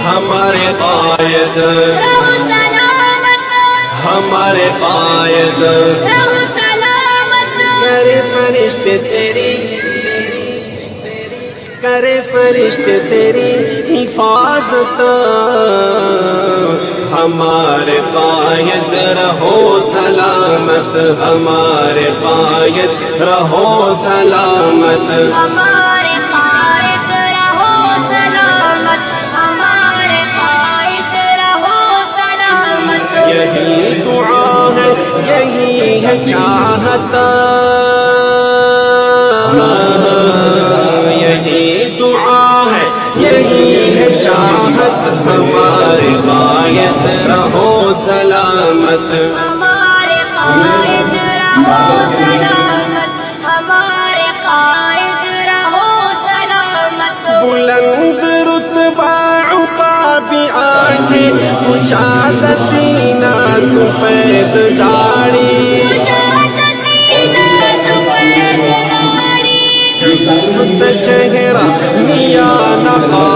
ہمارے قائد رہو سلامت، ہمارے قائد رہو سلامت، کرے فرشتے تیری کرے فرشتے تیری حفاظت ہمارے قائد رہو سلامت ہمارے قائد رہو سلامت ہمارے قائد رہو سلامت، ہمارے قائد رہو سلامت، یہی دعا ہے یہی ہے چاہتا یہی دعا ہے یہی ہے چاہت ہمارے قائد رہو سلامت ہمارے قائد رہو سلامت، ہمارے قائد رہو سلامت، بلند رتبہ عقاب آنکھیں کشاد سینہ سفید داڑھی چہرہ میاں نقاب